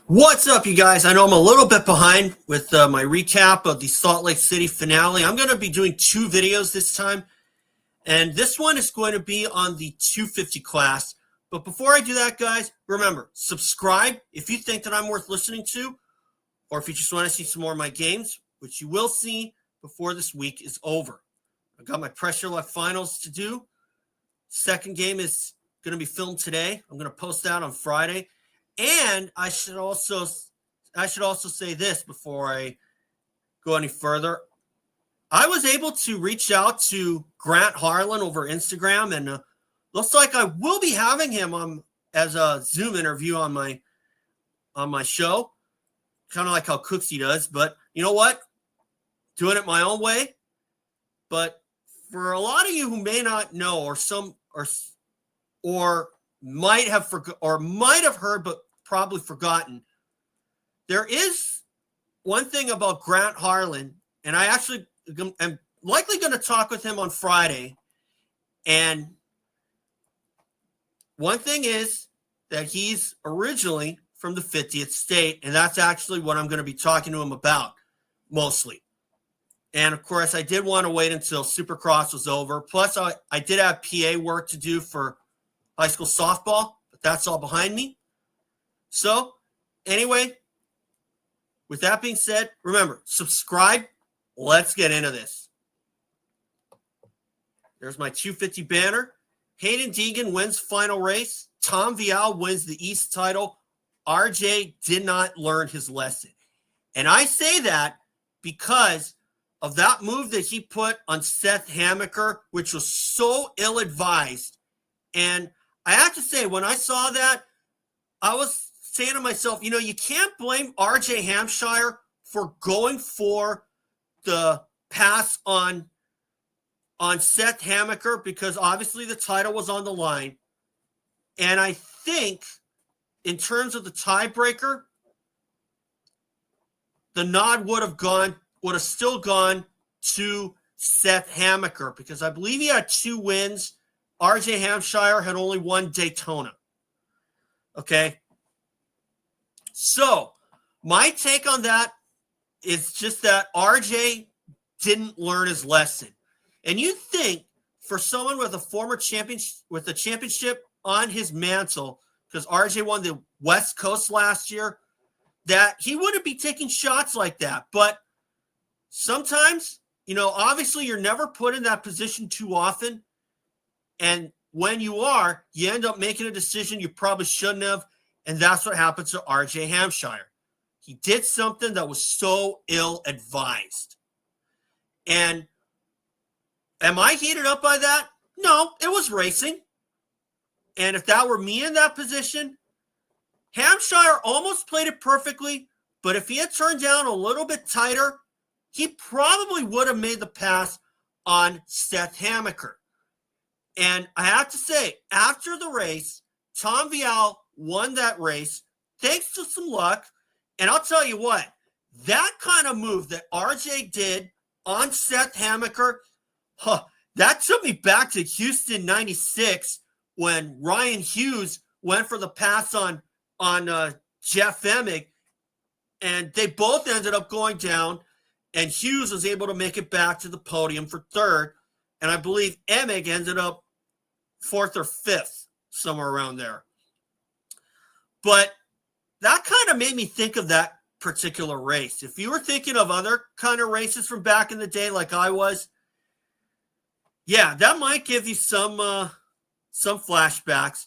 What's up, you guys? I know I'm a little bit behind with my recap of the Salt Lake City finale. I'm going to be doing two videos this time, and this one is going to be on the 250 class. But before I do that, guys, remember, subscribe if you think that I'm worth listening to, or if you just want to see some more of my games, which you will see before this week is over. I've got my Pressure Luck Finals to do. Second game is going to be filmed today. I'm going to post that on Friday. And I should also say this before I go any further. I was able to reach out to Grant Harlan over Instagram, and looks like I will be having him on as a Zoom interview on my show, kind of like how Cooksey does. But you know what? Doing it my own way. But for a lot of you who may not know, or might have heard but probably forgotten, there is one thing about Grant Harlan, and I actually am likely going to talk with him on Friday. And one thing is that he's originally from the 50th state, and that's actually what I'm going to be talking to him about mostly. And of course, I did want to wait until Supercross was over. Plus, I did have PA work to do for high school softball, but that's all behind me. So, anyway, with that being said, remember, subscribe. Let's get into this. There's my 250 banner. Haiden Deegan wins final race. Tom Vialle wins the East title. RJ did not learn his lesson. And I say that because of that move that he put on Seth Hammaker, which was so ill-advised. And I have to say, when I saw that, I was saying to myself, you can't blame RJ Hampshire for going for the pass on Seth Hammaker, because obviously the title was on the line. And I think in terms of the tiebreaker, the nod would have still gone to Seth Hammaker, because I believe he had 2 wins. RJ Hampshire had only 1 Daytona. Okay. So my take on that is just that RJ didn't learn his lesson. And you think for someone with a former championship, with a championship on his mantle, because RJ won the West Coast last year, that he wouldn't be taking shots like that. But sometimes, obviously you're never put in that position too often. And when you are, you end up making a decision you probably shouldn't have. And that's what happened to RJ Hampshire. He did something that was so ill-advised. And am I heated up by that? No, it was racing. And if that were me in that position, Hampshire almost played it perfectly, but if he had turned down a little bit tighter, he probably would have made the pass on Seth Hammaker. And I have to say, after the race, Tom Vialle won that race thanks to some luck. And I'll tell you what, that kind of move that RJ did on Seth Hammaker, that took me back to Houston 96 when Ryan Hughes went for the pass on Jeff Emig, and they both ended up going down, and Hughes was able to make it back to the podium for 3rd, and I believe Emig ended up 4th or 5th, somewhere around there. But that kind of made me think of that particular race. If you were thinking of other kind of races from back in the day like I was, yeah, that might give you some flashbacks.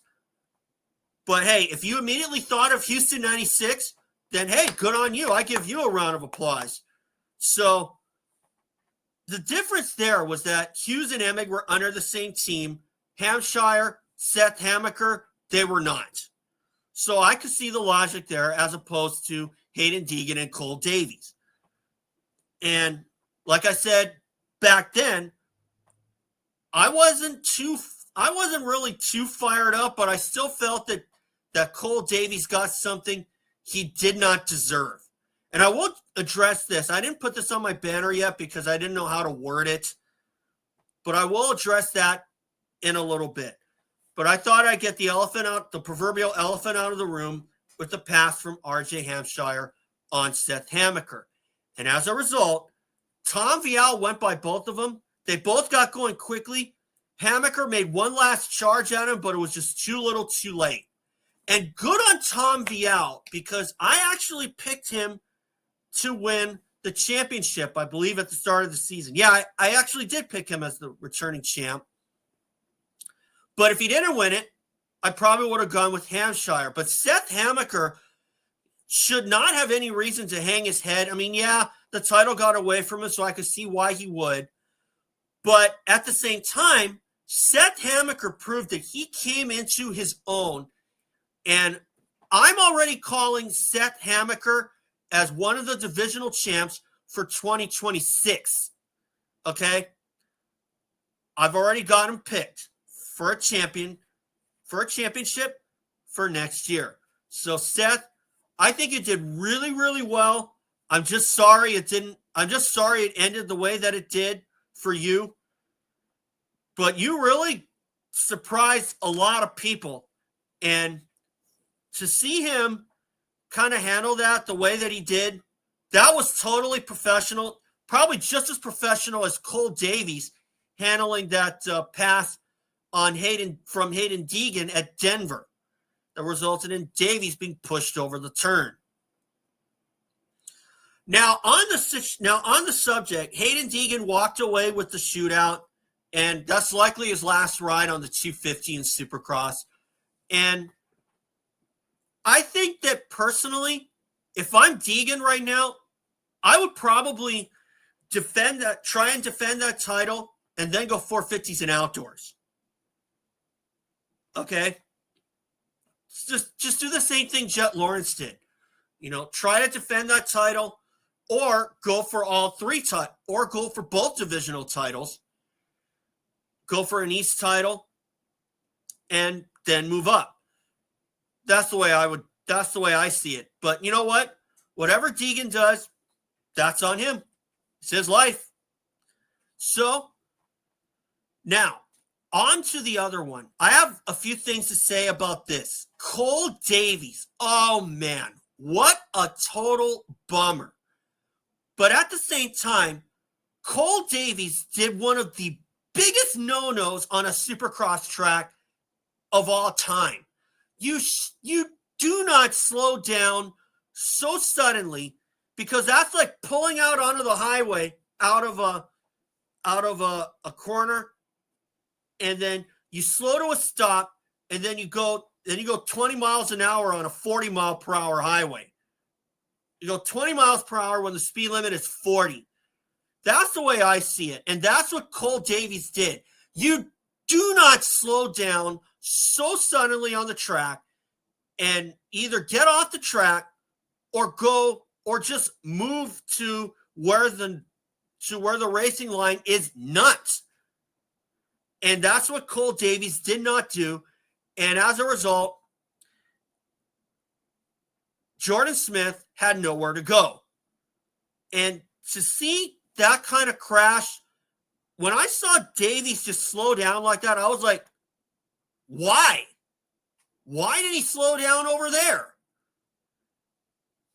But hey, if you immediately thought of Houston 96, then hey, good on you. I give you a round of applause. So the difference there was that Hughes and Emig were under the same team. Hampshire, Seth Hammaker, they were not. So I could see the logic there as opposed to Haiden Deegan and Cole Davies. And like I said back then, I wasn't really too fired up, but I still felt that Cole Davies got something he did not deserve. And I will address this. I didn't put this on my banner yet because I didn't know how to word it, but I will address that in a little bit. But I thought I'd get the proverbial elephant out of the room with the pass from RJ Hampshire on Seth Hammaker. And as a result, Tom Vialle went by both of them. They both got going quickly. Hammaker made one last charge at him, but it was just too little too late. And good on Tom Vialle, because I actually picked him to win the championship, I believe, at the start of the season. Yeah, I actually did pick him as the returning champ. But if he didn't win it, I probably would have gone with Hampshire. But Seth Hammaker should not have any reason to hang his head. I mean, yeah, the title got away from him, so I could see why he would. But at the same time, Seth Hammaker proved that he came into his own. And I'm already calling Seth Hammaker as one of the divisional champs for 2026. Okay? I've already got him picked for a championship for next year. So Seth, I think it did really, really well. I'm just sorry it ended the way that it did for you. But you really surprised a lot of people. And to see him kind of handle that the way that he did, that was totally professional. Probably just as professional as Cole Davies handling that pass on Haiden Deegan at Denver that resulted in Davies being pushed over the turn. Now on the subject, Haiden Deegan walked away with the shootout, and that's likely his last ride on the 250 in Supercross. And I think that personally, if I'm Deegan right now, I would probably try and defend that title, and then go 450s and outdoors. Okay? Just do the same thing Jet Lawrence did. Try to defend that title, or go for all three or go for both divisional titles. Go for an East title, and then move up. That's the way I see it. But you know what? Whatever Deegan does, that's on him. It's his life. So now, on to the other one. I have a few things to say about this. Cole Davies. Oh, man. What a total bummer. But at the same time, Cole Davies did one of the biggest no-nos on a Supercross track of all time. You do not slow down so suddenly, because that's like pulling out onto the highway out of a corner, and then you slow to a stop, and then you go 20 miles an hour on a 40 mile per hour highway. You go 20 miles per hour when the speed limit is 40. That's the way I see it. And that's what Cole Davies did. You do not slow down so suddenly on the track and either get off the track or just move to where the racing line is nuts. And that's what Cole Davies did not do. And as a result, Jordan Smith had nowhere to go. And to see that kind of crash, when I saw Davies just slow down like that, I was like, why? Why did he slow down over there?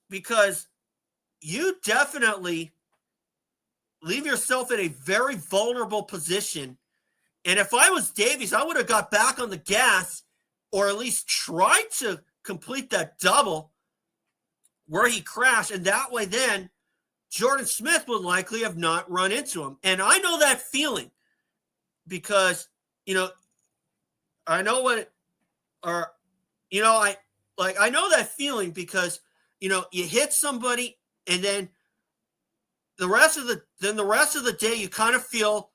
Because you definitely leave yourself in a very vulnerable position. And if I was Davies, I would have got back on the gas, or at least tried to complete that double where he crashed. And that way then Jordan Smith would likely have not run into him. And I know that feeling because, I know I know that feeling because, you hit somebody, and then the rest of the day you kind of feel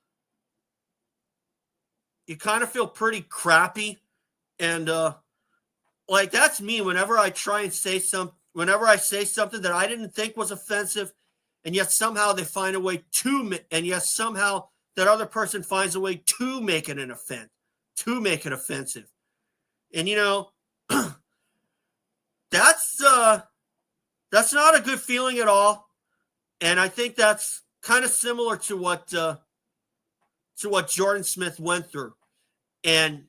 pretty crappy. And that's me whenever I try and say something that I didn't think was offensive, and yet somehow they find a way somehow that other person finds a way to make it offensive. And that's not a good feeling at all. And I think that's kind of similar to what Jordan Smith went through. And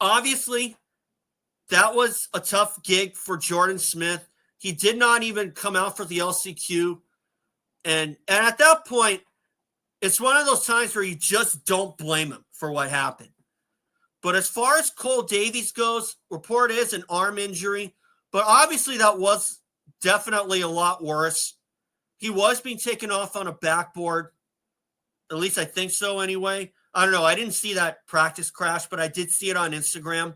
obviously that was a tough gig for Jordan Smith. He did not even come out for the LCQ. And at that point, it's one of those times where you just don't blame him for what happened. But as far as Cole Davies goes, report is an arm injury. But obviously that was definitely a lot worse. He was being taken off on a backboard. At least I think so anyway. I don't know. I didn't see that practice crash, but I did see it on Instagram.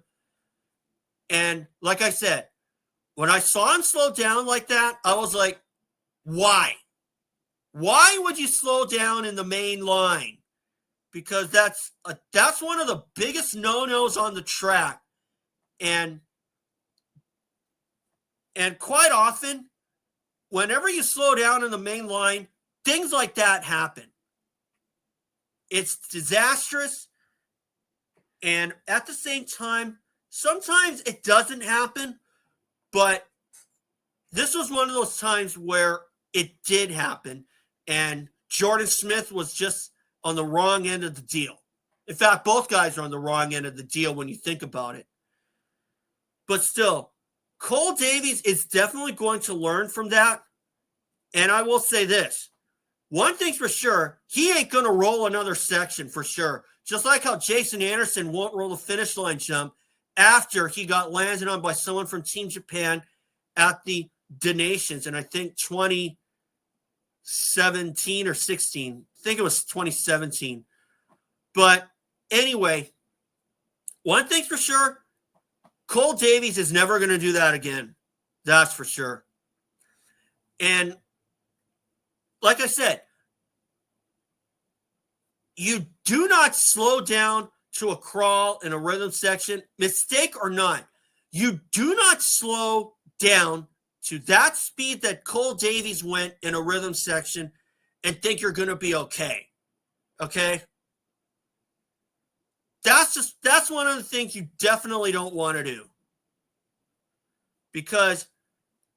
And like I said, when I saw him slow down like that, I was like, why? Why would you slow down in the main line? Because that's one of the biggest no-nos on the track. And quite often, whenever you slow down in the main line, things like that happen. It's disastrous. And at the same time, sometimes it doesn't happen, but this was one of those times where it did happen. And Jordan Smith was just on the wrong end of the deal. In fact, both guys are on the wrong end of the deal when you think about it. But still, Cole Davies is definitely going to learn from that. And I will say this. One thing's for sure, he ain't going to roll another section for sure. Just like how Jason Anderson won't roll the finish line jump after he got landed on by someone from Team Japan at the Nations. And I think 2017 or 16. I think it was 2017. But anyway, one thing's for sure, Cole Davies is never going to do that again. That's for sure. And like I said, you do not slow down to a crawl in a rhythm section, mistake or not. You do not slow down to that speed that Cole Davies went in a rhythm section and think you're going to be okay. Okay? That's one of the things you definitely don't want to do. Because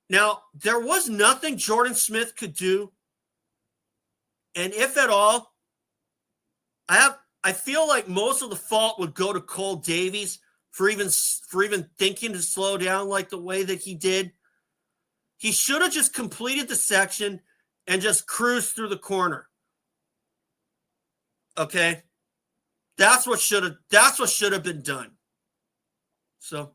now there was nothing Jordan Smith could do. And if at all, I feel like most of the fault would go to Cole Davies for even thinking to slow down like the way that he did. He should have just completed the section and just cruised through the corner. Okay? That's what should have been done. So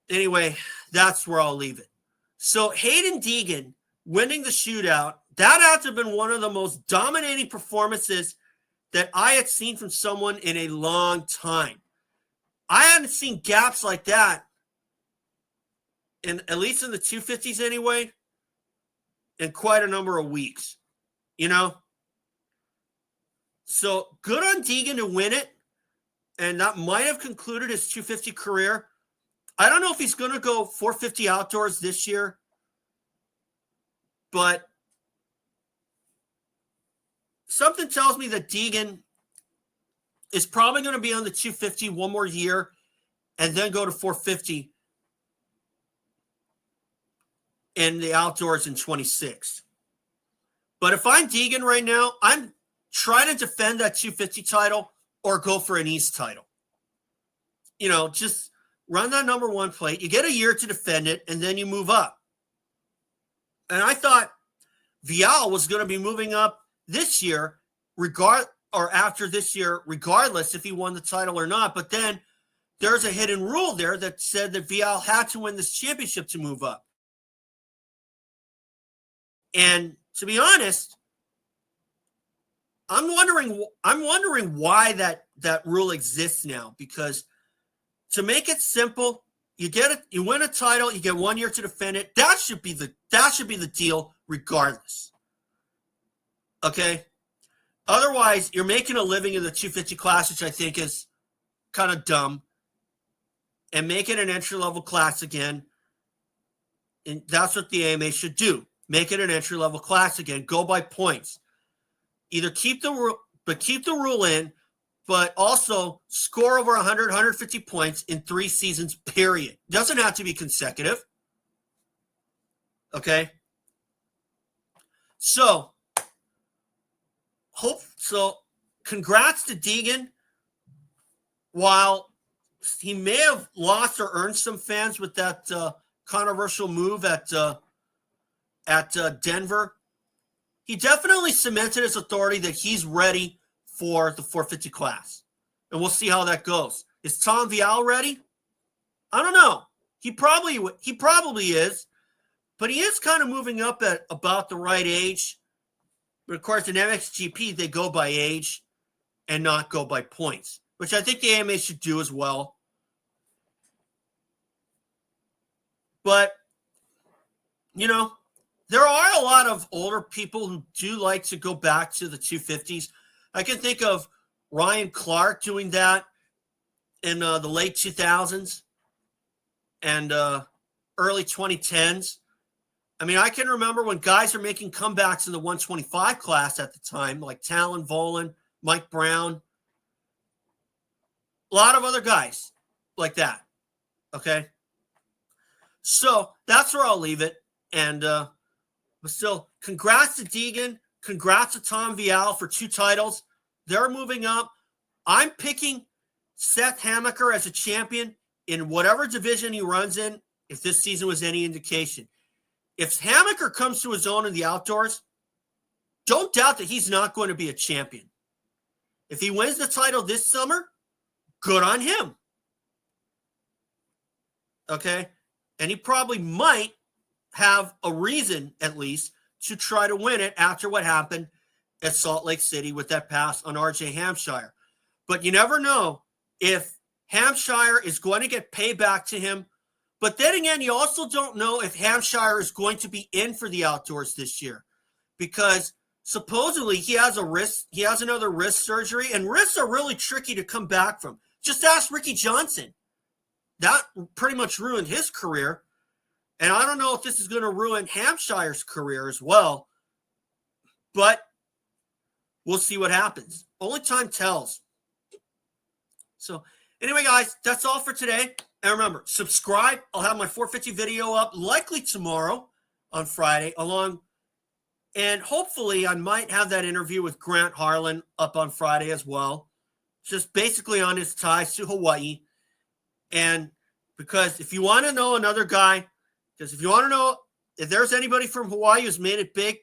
anyway, that's where I'll leave it. So Haiden Deegan winning the shootout, that had to have been one of the most dominating performances that I had seen from someone in a long time. I hadn't seen gaps like that, at least in the 250s anyway, in quite a number of weeks. You know? So good on Deegan to win it, and that might have concluded his 250 career. I don't know if he's going to go 450 outdoors this year, but something tells me that Deegan is probably going to be on the 250 one more year and then go to 450 in the outdoors in 26. But if I'm Deegan right now, I'm trying to defend that 250 title or go for an East title. You know, just run that number one plate. You get a year to defend it, and then you move up. And I thought Vialle was going to be moving up this year, after this year, regardless if he won the title or not. But then there's a hidden rule there that said that Vialle had to win this championship to move up. And to be honest, I'm wondering why that rule exists now. Because to make it simple, you win a title, you get 1 year to defend it. That should be the deal, regardless. Okay. Otherwise, you're making a living in the 250 class, which I think is kind of dumb, and make it an entry-level class again. And that's what the AMA should do. Make it an entry-level class again. Go by points. Either keep the rule in, but also score over 100, 150 points in 3 seasons, period. Doesn't have to be consecutive. Okay? So congrats to Deegan. While he may have lost or earned some fans with that controversial move at Denver. He definitely cemented his authority that he's ready for the 450 class. And we'll see how that goes. Is Tom Vialle ready? I don't know. He probably is, but he is kind of moving up at about the right age. But of course, in MXGP, they go by age and not go by points, which I think the AMA should do as well. But, you know, there are a lot of older people who do like to go back to the 250s. I can think of Ryan Clark doing that in the late 2000s and early 2010s. I mean, I can remember when guys are making comebacks in the 125 class at the time, like Talon Volan, Mike Brown, a lot of other guys like that. Okay. So that's where I'll leave it. And but still, congrats to Deegan. Congrats to Tom Vialle for 2 titles. They're moving up. I'm picking Seth Hammaker as a champion in whatever division he runs in, if this season was any indication. If Hammaker comes to his own in the outdoors, don't doubt that he's not going to be a champion. If he wins the title this summer, good on him. Okay? And he probably might have a reason, at least, to try to win it after what happened at Salt Lake City with that pass on RJ Hampshire. But you never know if Hampshire is going to get payback to him. But then again, you also don't know if Hampshire is going to be in for the outdoors this year, because supposedly he has another wrist surgery, and wrists are really tricky to come back from. Just ask Ricky Johnson. That pretty much ruined his career. And I don't know if this is going to ruin Hampshire's career as well, but we'll see what happens. Only time tells. So anyway, guys, that's all for today. And remember, subscribe. I'll have my 450 video up likely tomorrow on Friday and hopefully I might have that interview with Grant Harlan up on Friday as well. Just basically on his ties to Hawaii. And because if you want to know another guy, because if you want to know if there's anybody from Hawaii who's made it big,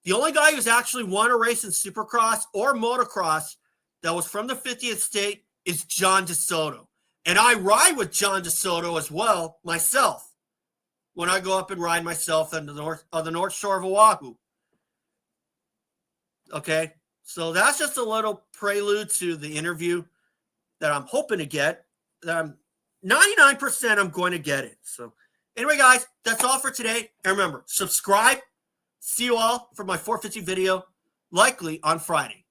the only guy who's actually won a race in Supercross or motocross that was from the 50th state is John DeSoto. And I ride with John DeSoto as well, myself, when I go up and ride myself on the North Shore of Oahu. Okay? So that's just a little prelude to the interview that I'm hoping to get. That I'm 99% I'm going to get it. So anyway, guys, that's all for today. And remember, subscribe. See you all for my 450 video, likely on Friday.